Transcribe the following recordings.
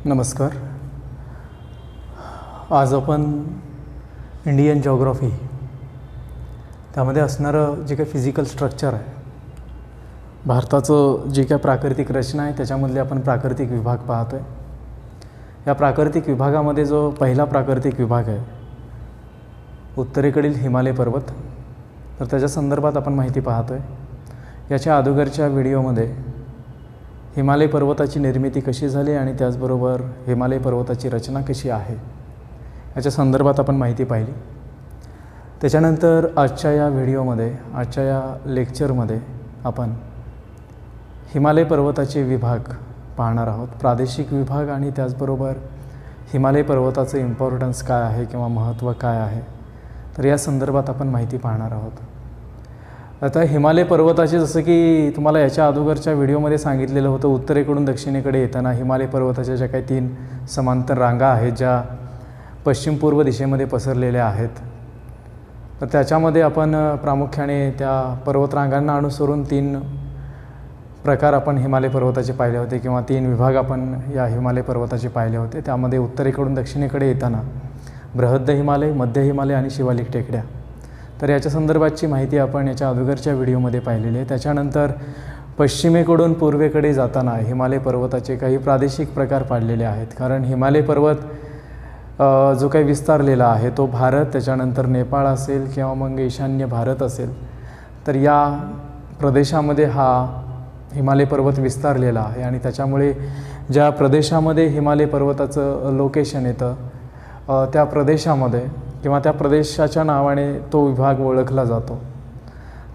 नमस्कार. आज आपण इंडियन जिओग्राफी त्यामध्ये असणारं जे काही फिजिकल स्ट्रक्चर आहे, भारताचं जे काही प्राकृतिक रचना आहे त्याच्यामधले आपण प्राकृतिक विभाग पाहतो आहे. या प्राकृतिक विभागामध्ये जो पहिला प्राकृतिक विभाग आहे उत्तरेकडील हिमालय पर्वत, तर त्याच्या संदर्भात आपण माहिती पाहतो आहे. याच्या अगोदरच्या व्हिडिओमध्ये हिमालय पर्वताची निर्मिती कशी झाली आणि त्याचबरोबर हिमालय पर्वताची रचना कशी आहे याच्या संदर्भात आपण माहिती पाहिली. त्याच्यानंतर आजच्या या व्हिडिओमध्ये, आजच्या या लेक्चरमध्ये आपण हिमालय पर्वताचे विभाग पाहणार आहोत, प्रादेशिक विभाग, आणि त्याचबरोबर हिमालय पर्वताचं इम्पॉर्टन्स काय आहे किंवा महत्त्व काय आहे, तर या संदर्भात आपण माहिती पाहणार आहोत. आता हिमालय पर्वताचे, जसं की तुम्हाला याच्या अगोदरच्या व्हिडिओमध्ये सांगितलेलं होतं, उत्तरेकडून दक्षिणेकडे येताना हिमालय पर्वताच्या ज्या काही 3 समांतर रांगा आहेत ज्या पश्चिम पूर्व दिशेमध्ये पसरलेल्या आहेत, तर त्याच्यामध्ये आपण प्रामुख्याने त्या पर्वतरांगांना अनुसरून 3 प्रकार आपण हिमालय पर्वताचे पाहिले होते किंवा 3 विभाग आपण या हिमालय पर्वताचे पाहिले होते. त्यामध्ये उत्तरेकडून दक्षिणेकडे येताना बृहद्द हिमालय, मध्य हिमालय आणि शिवालिक टेकड्या, तर याच्या संदर्भातची माहिती आपण याच्या अगोदरच्या व्हिडिओमध्ये पाहिलेली आहे. त्याच्यानंतर पश्चिमेकडून पूर्वेकडे जाताना हिमालय पर्वताचे काही प्रादेशिक प्रकार पाडलेले आहेत, कारण हिमालय पर्वत जो काही विस्तारलेला आहे तो भारत, त्याच्यानंतर नेपाळ असेल किंवा मग ईशान्य भारत असेल, तर या प्रदेशामध्ये हा हिमालय पर्वत विस्तारलेला आहे. आणि त्याच्यामुळे ज्या प्रदेशामध्ये हिमालय पर्वताचं लोकेशन येतं त्या प्रदेशामध्ये किंवा त्या प्रदेशाच्या नावाने तो विभाग ओळखला जातो.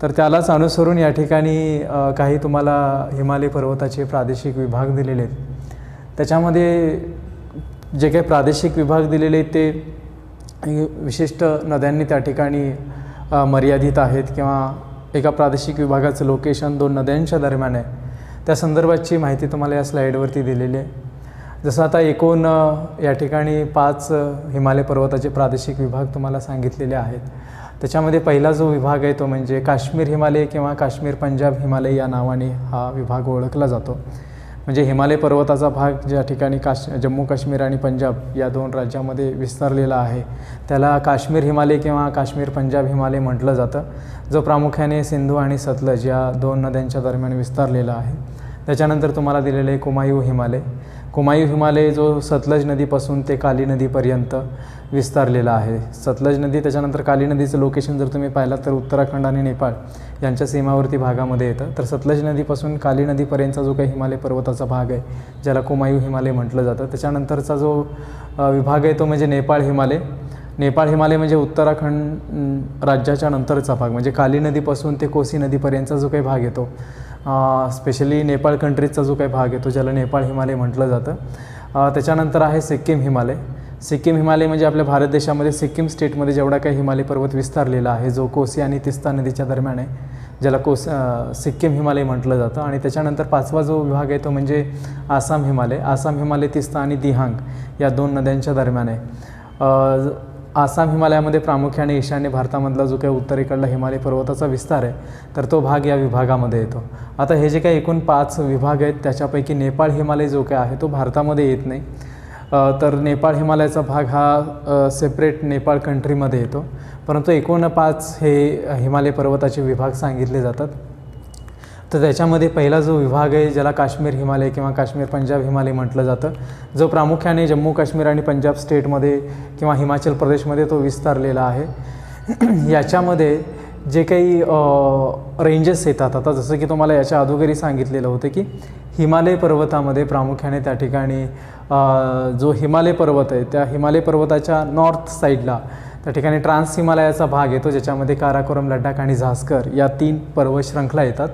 तर त्यालाच अनुसरून या ठिकाणी काही तुम्हाला हिमालय पर्वताचे प्रादेशिक विभाग दिलेले आहेत. त्याच्यामध्ये जे काही प्रादेशिक विभाग दिलेले आहेत ते विशिष्ट नद्यांनी त्या ठिकाणी मर्यादित आहेत किंवा एका प्रादेशिक विभागाचं लोकेशन 2 नद्यांच्या दरम्यान आहे, त्या संदर्भाची माहिती तुम्हाला या स्लाईडवरती दिलेली आहे. जसं आता एकूण या ठिकाणी 5 हिमालय पर्वताचे प्रादेशिक विभाग तुम्हाला सांगितलेले आहेत. त्याच्यामध्ये पहिला जो विभाग आहे तो म्हणजे काश्मीर हिमालय किंवा काश्मीर पंजाब हिमालय या नावाने हा विभाग ओळखला जातो. म्हणजे हिमालय पर्वताचा भाग ज्या ठिकाणी जम्मू काश्मीर आणि पंजाब या 2 राज्यामध्ये विस्तारलेला आहे त्याला काश्मीर हिमालय किंवा काश्मीर पंजाब हिमालय म्हटलं जातं, जो प्रामुख्याने सिंधू आणि सतलज या 2 नद्यांच्या दरम्यान विस्तारलेला आहे. त्याच्यानंतर तुम्हाला दिलेलं आहे कुमायूं हिमालय. कुमायूं हिमालय जो सतलज नदीपासून ते काली नदीपर्यंत विस्तारलेला आहे. सतलज नदी, त्याच्यानंतर काली नदीचं लोकेशन जर तुम्ही पाहिलात तर उत्तराखंड आणि नेपाळ यांच्या सीमावर्ती भागामध्ये येतं. तर सतलज नदीपासून काली नदीपर्यंतचा जो काही हिमालय पर्वताचा भाग आहे ज्याला कुमायूं हिमालय म्हटलं जातं. त्याच्यानंतरचा जो विभाग आहे तो म्हणजे नेपाळ हिमालय. नेपाळ हिमालय म्हणजे उत्तराखंड राज्याच्या नंतरचा भाग, म्हणजे काली नदीपासून ते कोसी नदीपर्यंतचा जो काही भाग येतो, स्पेशली नेपाळ कंट्रीजचा जो काही भाग येतो ज्याला नेपाळ हिमालय म्हटलं जातं. त्याच्यानंतर आहे सिक्कीम हिमालय. सिक्कीम हिमालय म्हणजे आपल्या भारत देशामध्ये सिक्कीम स्टेटमध्ये जेवढा काही हिमालय पर्वत विस्तारलेला आहे जो कोसी आणि तिस्ता नदीच्या दरम्यान आहे, ज्याला सिक्कीम हिमालय म्हटलं जातं. आणि त्याच्यानंतर 5वा जो विभाग आहे तो म्हणजे आसाम हिमालय. आसाम हिमालय तिस्ता आणि दिहांग या 2 नद्यांच्या दरम्यान आहे. आसाम हिमालयामध्ये प्रामुख्याने ईशान्य भारतामधला जो काही उत्तरेकडला हिमालय पर्वताचा विस्तार आहे तर तो भाग या विभागामध्ये येतो. आता हे जे काही एकूण 5 विभाग आहेत त्याच्यापैकी नेपाळ हिमालय जो काय आहे तो भारतामध्ये येत नाही, तर नेपाळ हिमालयाचा भाग हा सेपरेट नेपाळ कंट्रीमध्ये येतो. परंतु एकूण 5 हे हिमालय पर्वताचे विभाग सांगितले जातात. तर त्याच्यामध्ये पहिला जो विभाग आहे ज्याला काश्मीर हिमालय किंवा काश्मीर पंजाब हिमालय म्हटलं जातं, जो प्रामुख्याने जम्मू काश्मीर आणि पंजाब स्टेटमध्ये किंवा हिमाचल प्रदेशमध्ये तो विस्तारलेला आहे. याच्यामध्ये जे काही रेंजेस येतात, आता जसं की तुम्हाला याच्या अगोदरही सांगितलेलं होतं की हिमालय पर्वतामध्ये प्रामुख्याने त्या ठिकाणी जो हिमालय पर्वत आहे त्या हिमालय पर्वताच्या नॉर्थ साईडला त्या ठिकाणी ट्रान्स हिमालयाचा भाग येतो, ज्याच्यामध्ये काराकोरम, लडाख आणि झास्कर या 3 पर्वत श्रृंखला येतात.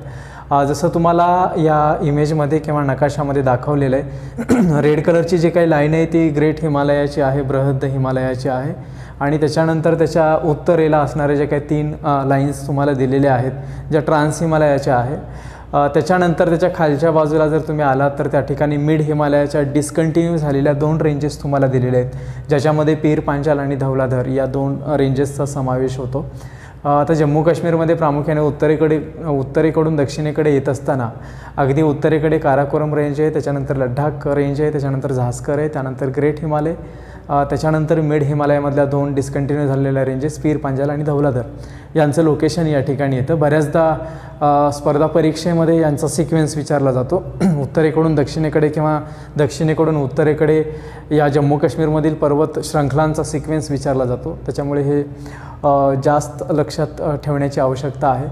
जसं तुम्हाला या इमेजमध्ये किंवा नकाशामध्ये दाखवलेलं आहे, रेड कलरची जी काही लाईन आहे ती ग्रेट हिमालयाची आहे, बृहद्द हिमालयाची आहे. आणि त्याच्यानंतर त्याच्या उत्तरेला असणारे जे काही 3 लाईन्स तुम्हाला दिलेल्या आहेत ज्या ट्रान्स हिमालयाच्या आहे. त्याच्यानंतर त्याच्या खालच्या बाजूला जर तुम्ही आलात तर त्या ठिकाणी मिड हिमालयाच्या डिस्कंटिन्यू झालेल्या 2 रेंजेस तुम्हाला दिलेल्या आहेत, ज्याच्यामध्ये पीर पांचाल आणि धौलाधर या 2 रेंजेसचा समावेश होतो. आता जम्मू काश्मीरमध्ये प्रामुख्याने उत्तरेकडून दक्षिणेकडे येत असताना अगदी उत्तरेकडे काराकोरम रेंज आहे, त्याच्यानंतर लडाख रेंज आहे, त्याच्यानंतर झास्कर आहे, त्यानंतर ग्रेट हिमालय, त्याच्यानंतर मिड हिमालयामधल्या 2 डिस्कंटिन्यू झालेल्या रेंजेस पीर पांजाल आणि धौलाधर यांचं लोकेशन या ठिकाणी येतं. बऱ्याचदा स्पर्धा परीक्षेमध्ये यांचा सिक्वेन्स विचारला जातो. उत्तरेकडून दक्षिणेकडे किंवा दक्षिणेकडून उत्तरेकडे या जम्मू काश्मीरमधील पर्वत शृंखलांचा सिक्वेन्स विचारला जातो. त्याच्यामुळे हे जास्त लक्षात ठेवण्याची आवश्यकता आहे.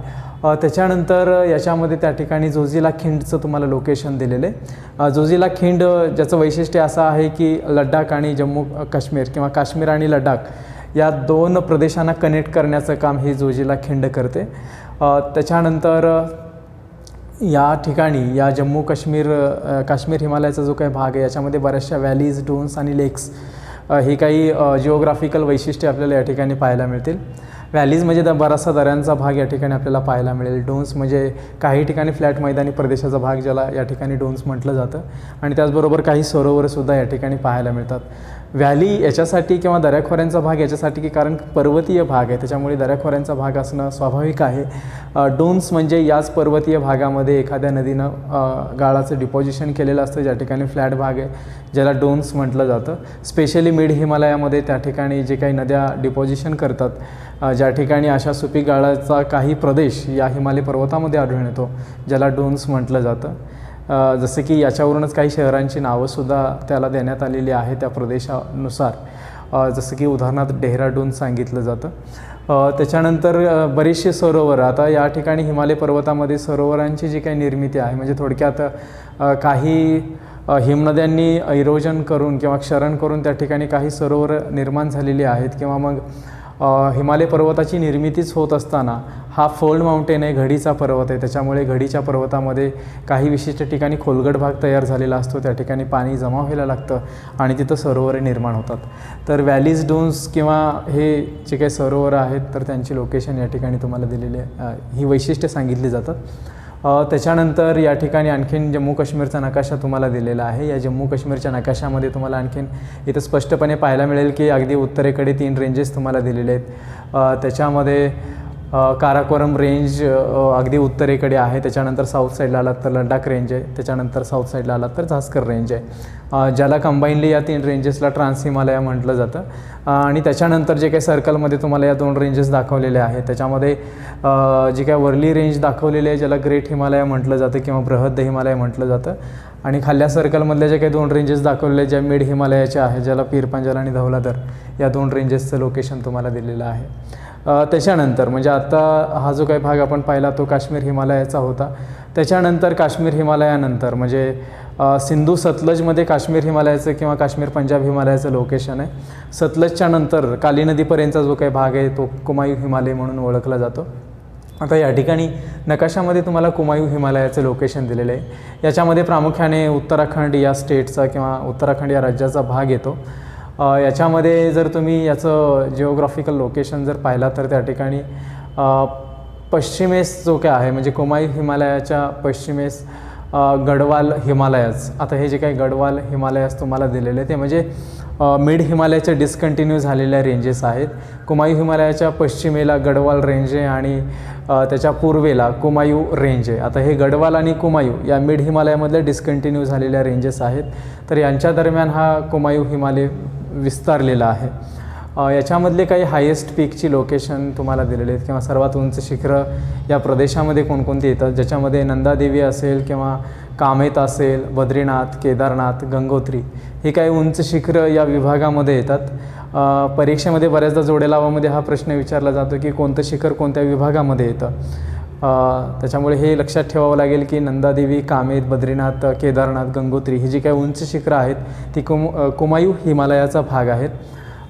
त्याच्यानंतर याच्यामध्ये त्या ठिकाणी जोजिला खिंडचं तुम्हाला लोकेशन दिलेलं आहे. जोजिला खिंड ज्याचं वैशिष्ट्य असं आहे की लडाख आणि जम्मू काश्मीर किंवा काश्मीर आणि लडाख या 2 प्रदेशांना कनेक्ट करण्याचं काम ही जोजिला खिंड करते. त्याच्यानंतर या ठिकाणी या जम्मू काश्मीर हिमालयाचा जो काही भाग आहे याच्यामध्ये बऱ्याचशा व्हॅलीज, डोन्स आणि लेक्स ही काही जिओग्राफिकल वैशिष्ट्ये आपल्याला या ठिकाणी पाहायला मिळतील. व्हॅलीज म्हणजे बराचसा दऱ्यांचा भाग या ठिकाणी आपल्याला पाहायला मिळेल. डोन्स म्हणजे काही ठिकाणी फ्लॅट मैदानी प्रदेशाचा भाग ज्याला या ठिकाणी डोन्स म्हटलं जातं. आणि त्याचबरोबर काही सरोवरसुद्धा या ठिकाणी पाहायला मिळतात. व्हॅली याच्यासाठी किंवा दऱ्याखोऱ्यांचा भाग याच्यासाठी की कारण पर्वतीय भाग आहे, त्याच्यामुळे दऱ्याखोऱ्यांचा भाग असणं स्वाभाविक आहे. डोन्स म्हणजे याच पर्वतीय भागामध्ये एखाद्या नदीनं गाळाचं डिपॉझिशन केलेलं असतं, ज्या ठिकाणी फ्लॅट भाग आहे ज्याला डोन्स म्हटलं जातं. स्पेशली मिड हिमालयामध्ये त्या ठिकाणी जे काही नद्या डिपॉझिशन करतात, ज्या ठिकाणी अशा सुपीक गाळाचा काही प्रदेश या हिमालय पर्वतामध्ये आढळून येतो ज्याला डोन्स म्हटलं जातं. जसे की याच्यावरूनच काही शहरांची नावंसुद्धा त्याला देण्यात आलेली आहे त्या प्रदेशानुसार, जसं की उदाहरणार्थ डेहराडून सांगितलं जातं. त्याच्यानंतर बरीचशी सरोवर, आता या ठिकाणी हिमालय पर्वतामध्ये सरोवरांची जी काही निर्मिती आहे म्हणजे थोडक्यात काही हिमनद्यांनी इरोजन करून किंवा क्षरण करून त्या ठिकाणी काही सरोवर निर्माण झालेली आहेत किंवा मग हिमालय पर्वताची निर्मितीच होत असताना हा फोल्ड माउंटेन आहे, घडीचा पर्वत आहे, त्याच्यामुळे घडीच्या पर्वतामध्ये काही विशिष्ट ठिकाणी खोलगट भाग तयार झालेला असतो, त्या ठिकाणी पाणी जमा व्हायला लागतं आणि तिथं सरोवरे निर्माण होतात. तर व्हॅलीज, डोन्स किंवा हे जे काही सरोवर आहेत तर त्यांची लोकेशन या ठिकाणी तुम्हाला दिलेली आहे, ही वैशिष्ट्ये सांगितली जातात. त्याच्यानंतर या ठिकाणी आणखीन जम्मू काश्मीरचा नकाशा तुम्हाला दिलेला आहे. या जम्मू काश्मीरच्या नकाशामध्ये तुम्हाला आणखीन इथं स्पष्टपणे पाहायला मिळेल की अगदी उत्तरेकडे 3 रेंजेस तुम्हाला दिलेले आहेत. त्याच्यामध्ये काराकोरम रेंज अगदी उत्तरेकडे आहे, त्याच्यानंतर साऊथ साईडला आलात तर लडाख रेंज आहे, त्याच्यानंतर साऊथ साईडला आलात तर झास्कर रेंज आहे, ज्याला कंबाईनली या 3 रेंजेसला ट्रान्स हिमालय म्हटलं जातं. आणि त्याच्यानंतर जे काही सर्कलमध्ये तुम्हाला या 2 रेंजेस दाखवलेल्या आहेत त्याच्यामध्ये जी काय वरली रेंज दाखवलेली आहे ज्याला ग्रेट हिमालय म्हटलं जातं किंवा बृहद हिमालय म्हटलं जातं, आणि खाल्ल्या सर्कलमधल्या ज्या काही 2 रेंजेस दाखवलेल्या ज्या मिड हिमालयाच्या आहेत ज्याला पीर पांजाल आणि धौलाधर या 2 रेंजेसचं लोकेशन तुम्हाला दिलेलं आहे. त्याच्यानंतर म्हणजे आता हा जो काही भाग आपण पाहिला तो काश्मीर हिमालयाचा होता. त्याच्यानंतर काश्मीर हिमालयानंतर म्हणजे सिंधू सतलजमध्ये काश्मीर हिमालयाचं किंवा काश्मीर पंजाब हिमालयाचं लोकेशन आहे. सतलजच्या नंतर काली नदीपर्यंतचा जो काही भाग आहे तो कुमायूं हिमालय म्हणून ओळखला जातो. आता या ठिकाणी नकाशामध्ये तुम्हाला कुमायूं हिमालयाचं लोकेशन दिलेलं आहे. याच्यामध्ये प्रामुख्याने उत्तराखंड या स्टेटचा किंवा उत्तराखंड या राज्याचा भाग येतो. याच्यामध्ये जर तुम्ही याचं जिओग्राफिकल लोकेशन जर पाहिला तर त्या ठिकाणी पश्चिमेस जो काय आहे म्हणजे कुमायूं हिमालयाच्या पश्चिमेस गढवाल हिमालयाज. आता हे जे काही गढवाल हिमालयाज तुम्हाला दिलेले ते म्हणजे मिड हिमालयाच्या डिस्कंटिन्यू झालेल्या रेंजेस आहेत. कुमायूं हिमालयाच्या पश्चिमेला गढवाल रेंज आहे आणि त्याच्या पूर्वेला कुमायूं रेंज आहे. आता हे गढवाल आणि कुमायूं या मिड हिमालयामधल्या डिस्कंटिन्यू झालेल्या रेंजेस आहेत. तर यांच्या दरम्यान हा कुमायूं हिमालय विस्तारलेला आहे. याच्यामधले काही हायेस्ट पीकची लोकेशन तुम्हाला दिलेले आहेत किंवा सर्वात उंच शिखरं या प्रदेशामध्ये कोणकोणती येतात, ज्याच्यामध्ये नंदादेवी असेल किंवा कामेत असेल, बद्रीनाथ, केदारनाथ, गंगोत्री हे काही उंच शिखरं या विभागामध्ये येतात. परीक्षेमध्ये बऱ्याचदा जोड्या लावामध्ये हा प्रश्न विचारला जातो की कोणतं शिखर कोणत्या विभागामध्ये येतं. त्याच्यामुळे हे लक्षात ठेवावं लागेल की नंदादेवी, कामेत, बद्रीनाथ, केदारनाथ, गंगोत्री ही जी काही उंच शिखरं आहेत ती कुमायूं हिमालयाचा भाग आहेत.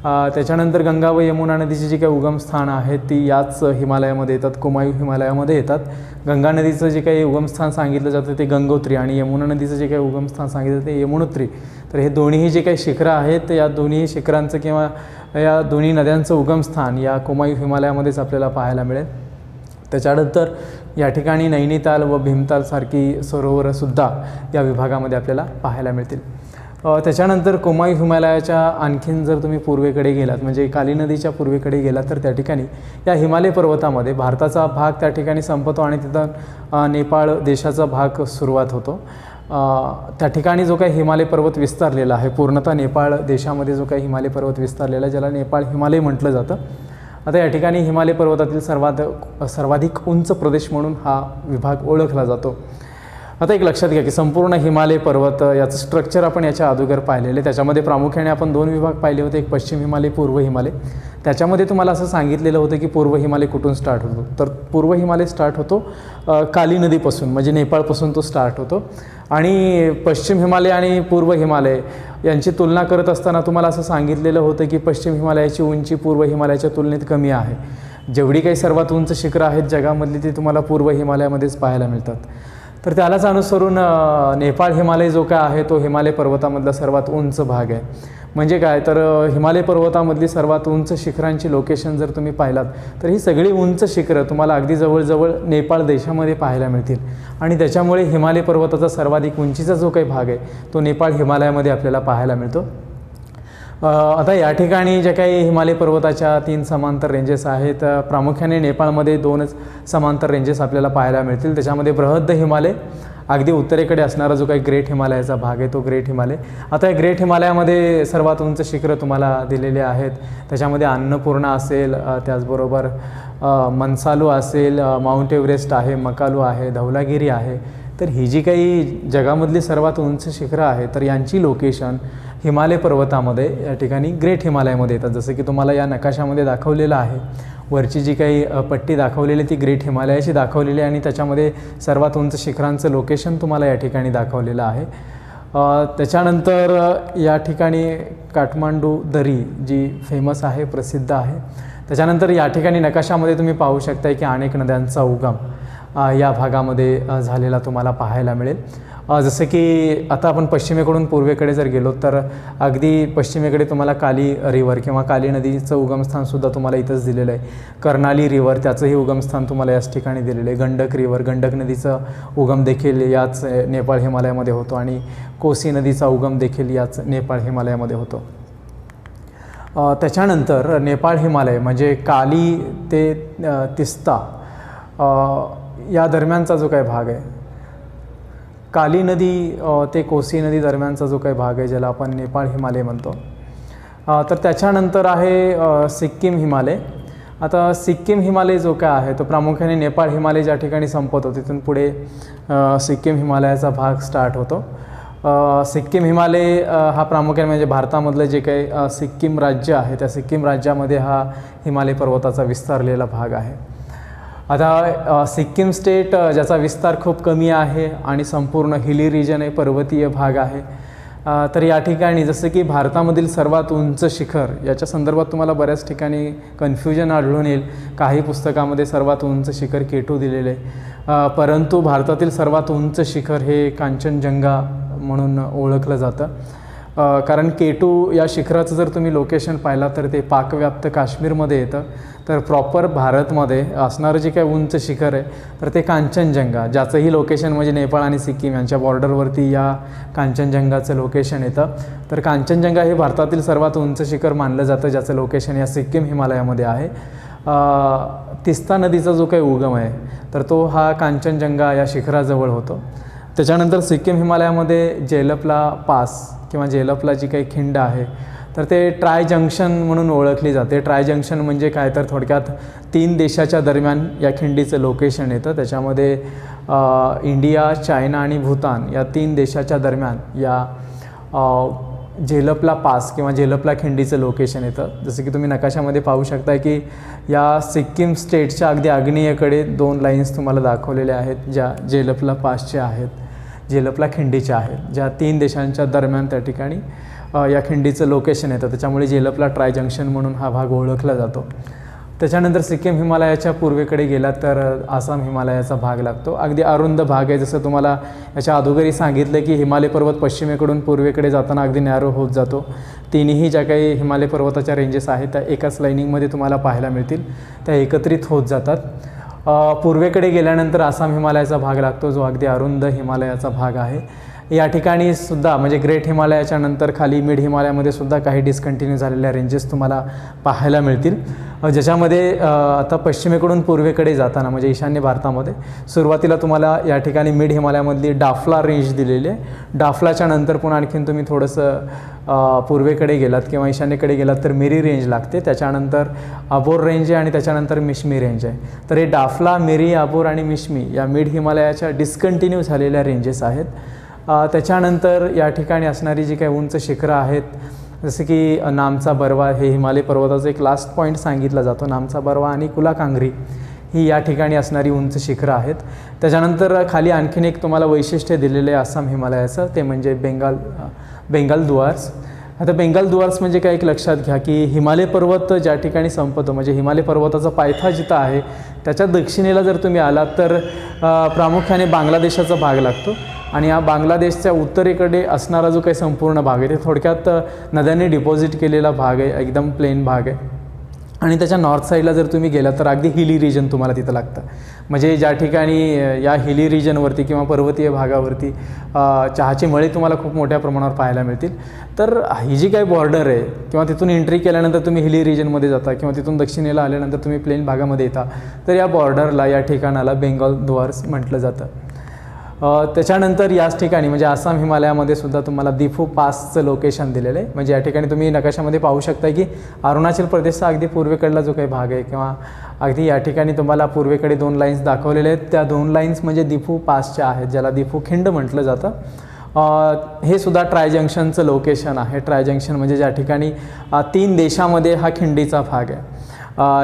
त्याच्यानंतर गंगा व यमुना नदीची जी काही उगमस्थानं आहेत ती याच हिमालयामध्ये येतात, कुमायूं हिमालयामध्ये येतात. गंगा नदीचं जे काही उगमस्थान सांगितलं जातं ते गंगोत्री आणि यमुना नदीचं जे काही उगमस्थान सांगितलं ते यमुनोत्री. तर हे दोन्ही जे काही शिखरं आहेत या दोन्ही शिखरांचं किंवा या दोन्ही नद्यांचं उगमस्थान या कुमायूं हिमालयामध्येच आपल्याला पाहायला मिळेल. त्याच्यानंतर या ठिकाणी नैनिताल व भीमताल सारखी सरोवरंसुद्धा या विभागामध्ये आपल्याला पाहायला मिळतील. त्याच्यानंतर कोमाई हिमालयाच्या आणखीन जर तुम्ही पूर्वेकडे गेलात, म्हणजे काली नदीच्या पूर्वेकडे गेलात, तर त्या ठिकाणी या हिमालय पर्वतामध्ये भारताचा भाग त्या ठिकाणी संपतो आणि तिथं नेपाळ देशाचा भाग सुरुवात होतो. त्या ठिकाणी जो काही हिमालय पर्वत विस्तारलेला आहे, पूर्णतः नेपाळ देशामध्ये जो काही हिमालय पर्वत विस्तारलेला आहे, ज्याला नेपाळ हिमालय म्हटलं जातं. आता या ठिकाणी हिमालय पर्वतातील सर्वाधिक उंच प्रदेश म्हणून हा विभाग ओळखला जातो. आता एक लक्षात घ्या की संपूर्ण हिमालय पर्वत याचं स्ट्रक्चर आपण याच्या अगोदर पाहिलेले. त्याच्यामध्ये प्रामुख्याने आपण 2 विभाग पाहिले होते, एक पश्चिम हिमालय, पूर्व हिमालय. त्याच्यामध्ये तुम्हाला असं सांगितलेलं होतं की पूर्व हिमालय कुठून स्टार्ट होतो, तर पूर्व हिमालय स्टार्ट होतो काली नदीपासून, म्हणजे नेपाळपासून तो स्टार्ट होतो. आणि पश्चिम हिमालय आणि पूर्व हिमालय यांची तुलना करत असताना तुम्हाला असं सांगितलेलं होतं की पश्चिम हिमालयाची उंची पूर्व हिमालयाच्या तुलनेत कमी आहे. जेवढी काही सर्वात उंच शिखरं आहेत जगामधली ती तुम्हाला पूर्व हिमालयामध्येच पाहायला मिळतात. तर त्यालाच अनुसरून नेपाळ हिमालय जो काय आहे तो हिमालय पर्वतामधला सर्वात उंच भाग आहे. म्हणजे काय, तर हिमालय पर्वतामधली सर्वात उंच शिखरांची लोकेशन जर तुम्ही पाहिलात तर ही सगळी उंच शिखरं तुम्हाला अगदी जवळजवळ नेपाळ देशामध्ये पाहायला मिळतील. आणि त्याच्यामुळे हिमालय पर्वताचा सर्वाधिक उंचीचा जो काही भाग आहे तो नेपाळ हिमालयामध्ये आपल्याला पाहायला मिळतो. आता या ठिकाणी जे काही हिमालय पर्वताच्या 3 समांतर रेंजेस आहेत, प्रामुख्याने नेपाळमध्ये 2च समांतर रेंजेस आपल्याला पाहायला मिळतील. त्याच्यामध्ये बृहद्द हिमालय, अगदी उत्तरेकडे असणारा जो काही ग्रेट हिमालयाचा भाग आहे तो ग्रेट हिमालय. आता या ग्रेट हिमालयामध्ये सर्वात उंच शिखरं तुम्हाला दिलेले आहेत. त्याच्यामध्ये अन्नपूर्णा असेल, त्याचबरोबर मनसालू असेल, माउंट एव्हरेस्ट आहे, मकालू आहे, धौलागिरी आहे. तर ही जी काही जगामधली सर्वात उंच शिखरं आहेत तर यांची लोकेशन हिमालय पर्वतामध्ये या ठिकाणी ग्रेट हिमालयामध्ये येतात. जसं की तुम्हाला या नकाशामध्ये दाखवलेलं आहे, वरची जी काही पट्टी दाखवलेली ती ग्रेट हिमालयाची दाखवलेली आहे आणि त्याच्यामध्ये सर्वात उंच शिखरांचं लोकेशन तुम्हाला या ठिकाणी दाखवलेलं आहे. त्याच्यानंतर या ठिकाणी काठमांडू दरी जी फेमस आहे, प्रसिद्ध आहे. त्याच्यानंतर या ठिकाणी नकाशामध्ये तुम्ही पाहू शकता की अनेक नद्यांचा उगम या भागामध्ये झालेला तुम्हाला पाहायला मिळेल. जसं की आता आपण पश्चिमेकडून पूर्वेकडे जर गेलो तर अगदी पश्चिमेकडे तुम्हाला काली रिव्हर किंवा काली नदीचं उगमस्थानसुद्धा तुम्हाला इथंच दिलेलं आहे. कर्नाली रिव्हर त्याचंही उगमस्थान तुम्हाला याच ठिकाणी दिलेलं आहे. गंडक रिव्हर, गंडक नदीचं उगम देखील याच नेपाळ हिमालयामध्ये होतो आणि कोसी नदीचा उगम देखील याच नेपाळ हिमालयामध्ये होतो. त्याच्यानंतर नेपाळ हिमालय म्हणजे काली ते तिस्ता या दरम्यानचा जो काही भाग आहे, काली नदी ते कोसी नदी दरम्यानचा जो काही भाग आहे ज्याला आपण नेपाळ हिमालय म्हणतो. तर त्याच्यानंतर आहे सिक्कीम हिमालय. आता सिक्कीम हिमालय जो काय आहे तो प्रामुख्याने नेपाळ हिमालय ज्या ठिकाणी संपतो तिथून पुढे सिक्कीम हिमालयाचा भाग स्टार्ट होतो. सिक्कीम हिमालय हा प्रामुख्याने म्हणजे भारतामधलं जे काही सिक्कीम राज्य आहे त्या सिक्कीम राज्यामध्ये हा हिमालय पर्वताचा विस्तारलेला भाग आहे. आता सिक्कीम स्टेट ज्याचा विस्तार खूप कमी आहे आणि संपूर्ण हिली रिजन आहे, पर्वतीय भाग आहे. तर या ठिकाणी जसं की भारतामधील सर्वात उंच शिखर याच्या संदर्भात तुम्हाला बऱ्याच ठिकाणी कन्फ्युजन आढळून येईल. काही पुस्तकामध्ये सर्वात उंच शिखर K2 दिलेले आहे, परंतु भारतातील सर्वात उंच शिखर हे कांचनजंगा म्हणून ओळखलं जातं. कारण K2 या शिखराचं जर तुम्ही लोकेशन पाहिला तर ते पाकव्याप्त काश्मीरमध्ये येतं. तर प्रॉपर भारतमध्ये असणारं जे काही उंच शिखर आहे तर ते कांचनजंगा, ज्याचंही लोकेशन म्हणजे नेपाळ आणि सिक्कीम यांच्या बॉर्डरवरती या कांचनजंगाचं लोकेशन येतं. तर कांचनजंगा हे भारतातील सर्वात उंच शिखर मानलं जातं ज्याचं लोकेशन या सिक्कीम हिमालयामध्ये आहे. तिस्ता नदीचा जो काही उगम आहे तर तो हा कांचनजंगा या शिखराजवळ होतो. त्याच्यानंतर सिक्कीम हिमालयामध्ये जेलपला पास किंवा जेलपला जी काही खिंड आहे तर ते ट्राय जंक्शन म्हणून ओळखली जाते. ट्राय जंक्शन म्हणजे काय, तर थोडक्यात 3 देशाच्या दरम्यान या खिंडीचं लोकेशन येतं. त्याच्यामध्ये इंडिया, चायना आणि भूतान या 3 देशाच्या दरम्यान या जेलपला पास किंवा जेलपला खिंडीचं लोकेशन येतं. जसं की तुम्ही नकाशामध्ये पाहू शकता की या सिक्कीम स्टेटच्या अगदी आग्नेयेकडे 2 लाईन्स तुम्हाला दाखवलेल्या आहेत ज्या जेलपला पासच्या आहेत, जेलपला खिंडीच्या आहेत, ज्या 3 देशांच्या दरम्यान त्या ठिकाणी या खिंडीचं लोकेशन येतं. त्याच्यामुळे जेलपला ट्राय जंक्शन म्हणून हा भाग ओळखला जातो. त्याच्यानंतर सिक्कीम हिमालयाच्या पूर्वेकडे गेला तर आसाम हिमालयाचा भाग लागतो. अगदी अरुंद भाग आहे. जसं तुम्हाला याच्या अगोदरही सांगितलं की हिमालय पर्वत पश्चिमेकडून पूर्वेकडे जाताना अगदी नॅरो होत जातो. तिन्ही ज्या काही हिमालय पर्वताच्या रेंजेस आहेत त्या एकाच लाईनिंगमध्ये तुम्हाला पाहायला मिळतील, त्या एकत्रित होत जातात. पूर्वेकडे गेल्यानंतर आसाम हिमालयाचा भाग लागतो जो अगदी अरुंद हिमालयाचा भाग आहे. या ठिकाणी सुद्धा म्हणजे ग्रेट हिमालयाच्या नंतर खाली मिड हिमालयामध्ये सुद्धा काही डिस्कंटिन्यू झालेल्या रेंजेस तुम्हाला पाहायला मिळतील, ज्याच्यामध्ये आता पश्चिमेकडून पूर्वेकडे जाताना म्हणजे ईशान्य भारतामध्ये सुरुवातीला तुम्हाला या ठिकाणी मिड हिमालयामधली डाफला रेंज दिलेली आहे. डाफलाच्या नंतर पुन्हा आणखीन तुम्ही थोडंसं पूर्वेकडे गेलात किंवा ईशान्येकडे गेलात तर मिरी रेंज लागते, त्याच्यानंतर अबोर रेंज आहे आणि त्याच्यानंतर मिश्मी रेंज आहे. तर हे डाफला, मिरी, अबोर आणि मिश्मी या मिड हिमालयाच्या डिस्कंटिन्यू झालेल्या रेंजेस आहेत. त्याच्यानंतर या ठिकाणी असणारी जी काही उंच शिखरं आहेत, जसं की नामचा बरवा हे हिमालय पर्वताचं एक लास्ट पॉईंट सांगितला जातो. नामचा बरवा आणि कुलाकांगरी ही या ठिकाणी असणारी उंच शिखरं आहेत. त्याच्यानंतर खाली आणखीन एक तुम्हाला वैशिष्ट्य दिलेलं आहे आसाम हिमालयाचं, ते म्हणजे बेंगाल दुआर्स. आता बेंगाल दुआर्स म्हणजे काय एक लक्षात घ्या की हिमालय पर्वत ज्या ठिकाणी संपतो म्हणजे हिमालय पर्वताचा पायथा जिथं आहे त्याच्या दक्षिणेला जर तुम्ही आलात तर प्रामुख्याने बांगलादेशाचा भाग लागतो आणि या बांगलादेशच्या उत्तरेकडे असणारा जो काही संपूर्ण भाग आहे ते थोडक्यात नद्यांनी डिपॉझिट केलेला भाग आहे, एकदम प्लेन भाग आहे. आणि त्याच्या नॉर्थ साईडला जर तुम्ही गेलात तर अगदी हिली रिजन तुम्हाला तिथं लागतं. म्हणजे ज्या ठिकाणी या हिली रिजनवरती किंवा पर्वतीय भागावरती चहाचे मळे तुम्हाला खूप मोठ्या प्रमाणावर पाहायला मिळतील. तर ही जी काही बॉर्डर आहे किंवा तिथून एंट्री केल्यानंतर तुम्ही हिली रिजनमध्ये जाता किंवा तिथून दक्षिणेला आल्यानंतर तुम्ही प्लेन भागामध्ये येता तर या बॉर्डरला या ठिकाणाला बेंगाल दुआर्स म्हटलं जातं. त्याच्यानंतर याच ठिकाणी म्हणजे आसाम हिमालयामध्ये सुद्धा तुम्हाला दिफू पासचं लोकेशन दिलेलं आहे. म्हणजे या ठिकाणी तुम्ही नकाशामध्ये पाहू शकता की अरुणाचल प्रदेशचा अगदी पूर्वेकडला जो काही भाग आहे किंवा अगदी या ठिकाणी तुम्हाला पूर्वेकडे 2 लाईन्स दाखवलेल्या आहेत. त्या 2 लाईन्स म्हणजे दिफू पासच्या आहेत, ज्याला दिफू खिंड म्हटलं जातं. हे सुद्धा ट्राय जंक्शनचं लोकेशन आहे. ट्राय जंक्शन म्हणजे ज्या ठिकाणी 3 देशामध्ये हा खिंडीचा भाग आहे.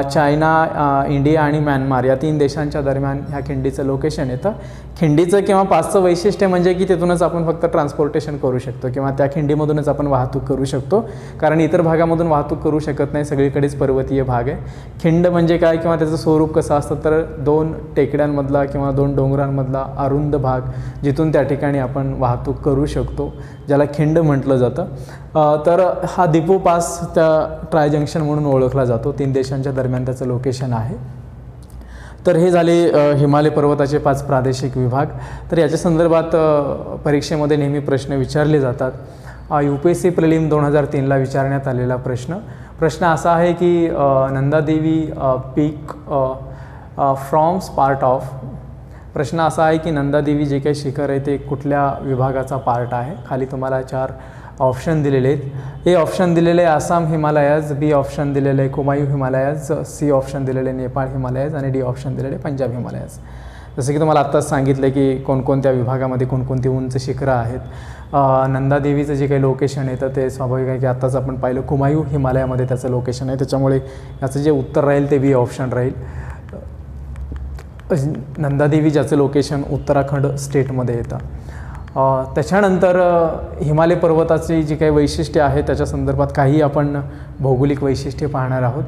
चायना, इंडिया आणि म्यानमार या 3 देशांच्या दरम्यान ह्या खिंडीचं लोकेशन येतं. खिंडीचं किंवा पासचं वैशिष्ट्य म्हणजे की तिथूनच आपण फक्त ट्रान्सपोर्टेशन करू शकतो किंवा त्या खिंडीमधूनच आपण वाहतूक करू शकतो, कारण इतर भागामधून वाहतूक करू शकत नाही, सगळीकडेच पर्वतीय भाग आहे. खिंड म्हणजे काय किंवा त्याचं स्वरूप कसं असतं तर 2 टेकड्यांमधला किंवा 2 डोंगरांमधला अरुंद भाग जिथून त्या ठिकाणी आपण वाहतूक करू शकतो, ज्याला खिंड म्हटलं जातं. तर हा दिपू पास त्या ट्राय जंक्शन म्हणून ओळखला जातो. 3 देशांच्या दरम्यान त्याचं लोकेशन आहे. तर हे झाले हिमालय पर्वताचे 5 प्रादेशिक विभाग. तर याच्या संदर्भात परीक्षेमध्ये नेहमी प्रश्न विचारले जातात. UPSC प्रिलिम 2003ला विचारण्यात आलेला प्रश्न असा आहे की नंदादेवी पीक फ्रॉम्स पार्ट ऑफ. प्रश्न असा आहे की नंदादेवी जे काही शिखर आहे ते कुठल्या विभागाचा पार्ट आहे. खाली तुम्हाला 4 ऑप्शन दिलेले आहेत. ए ऑप्शन दिलेले आहे आसाम हिमालयाज, बी ऑप्शन दिलेलं आहे कुमायूं हिमालयाज, सी ऑप्शन दिलेलं आहे नेपाळ हिमालयाज आणि डी ऑप्शन दिलेलं आहे पंजाब हिमालयाज. जसं की तुम्हाला आत्ताच सांगितलं की कोणकोणत्या विभागामध्ये कोणकोणती उंच शिखरं आहेत. नंदादेवीचं जे काही लोकेशन आहे तर ते स्वाभाविक आहे की आत्ताच आपण पाहिलं कुमायूं हिमालयामध्ये त्याचं लोकेशन आहे, त्याच्यामुळे याचं जे उत्तर राहील ते बी ऑप्शन राहील. नंदादेवी ज्याचं लोकेशन उत्तराखंड स्टेटमध्ये येतं. त्याच्यानंतर हिमालय पर्वताची जी काही वैशिष्ट्ये आहेत त्याच्या संदर्भात काही आपण भौगोलिक वैशिष्ट्ये पाहणार आहोत.